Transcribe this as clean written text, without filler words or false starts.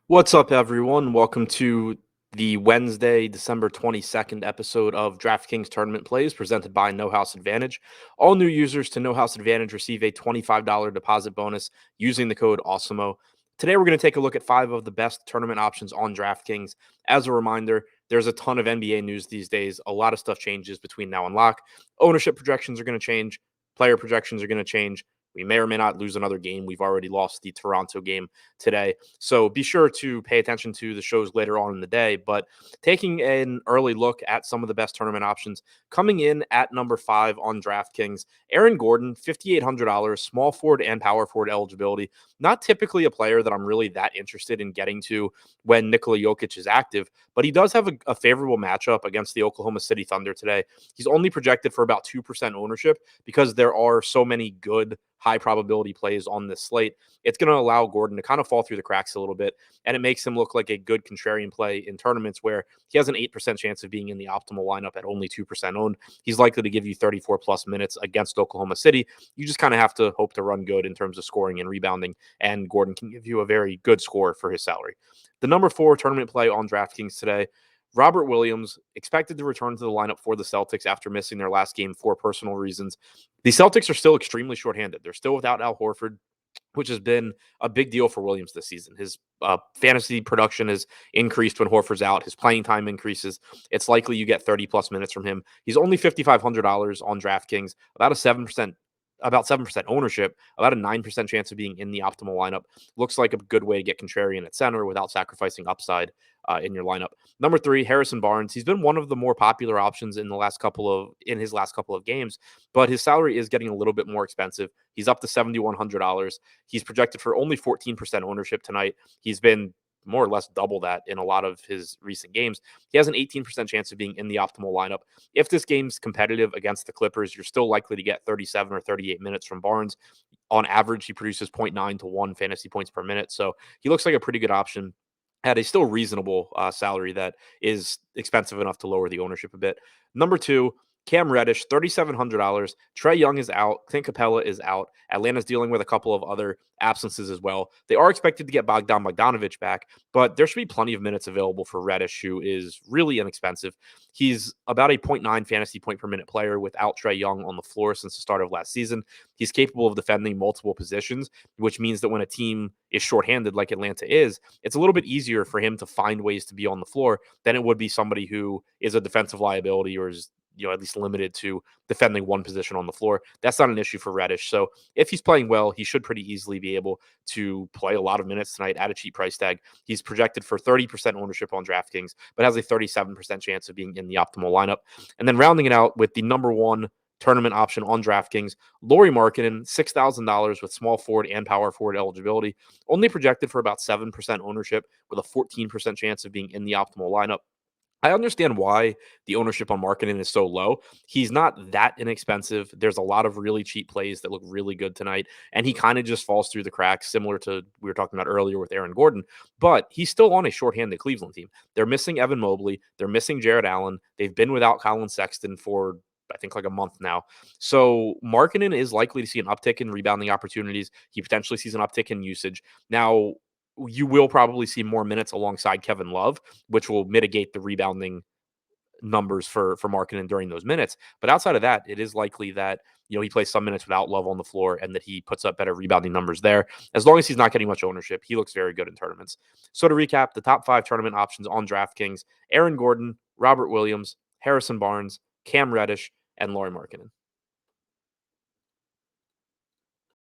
What's up, everyone? Welcome to the Wednesday, December 22nd episode of DraftKings Tournament Plays presented by No House Advantage. All new users to No House Advantage receive a $25 deposit bonus using the code Awesemo. Today, we're going to take a look at 5 of the best tournament options on DraftKings. As a reminder, there's a ton of NBA news these days. A lot of stuff changes between now and lock. Ownership projections are going to change, player projections are going to change. We may or may not lose another game. We've already lost the Toronto game today. So be sure to pay attention to the shows later on in the day. But taking an early look at some of the best tournament options, coming in at number 5 on DraftKings, Aaron Gordon, $5,800, small forward and power forward eligibility. Not typically a player that I'm really that interested in getting to when Nikola Jokic is active, but he does have a favorable matchup against the Oklahoma City Thunder today. He's only projected for about 2% ownership because there are so many good high probability plays on this slate. It's going to allow Gordon to kind of fall through the cracks a little bit, and it makes him look like a good contrarian play in tournaments where he has an 8% chance of being in the optimal lineup at only 2% owned. He's likely to give you 34 plus minutes against Oklahoma City. You just kind of have to hope to run good in terms of scoring and rebounding, and Gordon can give you a very good score for his salary. The number 4 tournament play on DraftKings today, Robert Williams, expected to return to the lineup for the Celtics after missing their last game for personal reasons. The Celtics are still extremely shorthanded. They're still without Al Horford, which has been a big deal for Williams this season. His fantasy production has increased when Horford's out. His playing time increases. It's likely you get 30 plus minutes from him. He's only $5,500 on DraftKings, about 7% ownership, about a 9% chance of being in the optimal lineup. Looks like a good way to get contrarian at center without sacrificing upside in your lineup. Number 3, Harrison Barnes. He's been one of the more popular options in his last couple of games, but his salary is getting a little bit more expensive. He's up to $7,100. He's projected for only 14% ownership tonight. He's been more or less double that in a lot of his recent games. He has an 18% chance of being in the optimal lineup. If this game's competitive against the Clippers, you're still likely to get 37 or 38 minutes from Barnes. On average, he produces 0.9 to 1 fantasy points per minute. So he looks like a pretty good option at a still reasonable salary that is expensive enough to lower the ownership a bit. Number 2, Cam Reddish, $3,700. Trae Young is out. Clint Capella is out. Atlanta's dealing with a couple of other absences as well. They are expected to get Bogdan Bogdanovic back, but there should be plenty of minutes available for Reddish, who is really inexpensive. He's about a 0.9 fantasy point per minute player without Trae Young on the floor since the start of last season. He's capable of defending multiple positions, which means that when a team is shorthanded like Atlanta is, it's a little bit easier for him to find ways to be on the floor than it would be somebody who is a defensive liability or is at least limited to defending one position on the floor. That's not an issue for Reddish. So if he's playing well, he should pretty easily be able to play a lot of minutes tonight at a cheap price tag. He's projected for 30% ownership on DraftKings, but has a 37% chance of being in the optimal lineup. And then rounding it out with the number 1 tournament option on DraftKings, Lauri Markkanen, $6,000 with small forward and power forward eligibility, only projected for about 7% ownership with a 14% chance of being in the optimal lineup. I understand why the ownership on Markkanen is so low. He's not that inexpensive. There's a lot of really cheap plays that look really good tonight, and he kind of just falls through the cracks, similar to we were talking about earlier with Aaron Gordon. But he's still on a shorthanded Cleveland team. They're missing Evan Mobley. They're missing Jared Allen. They've been without Colin Sexton for I think like a month now. So Markkanen is likely to see an uptick in rebounding opportunities. He potentially sees an uptick in usage. Now, you will probably see more minutes alongside Kevin Love, which will mitigate the rebounding numbers for Markkanen during those minutes. But outside of that, it is likely that he plays some minutes without Love on the floor and that he puts up better rebounding numbers there. As long as he's not getting much ownership, he looks very good in tournaments. So to recap, the top 5 tournament options on DraftKings: Aaron Gordon, Robert Williams, Harrison Barnes, Cam Reddish, and Lauri Markkanen.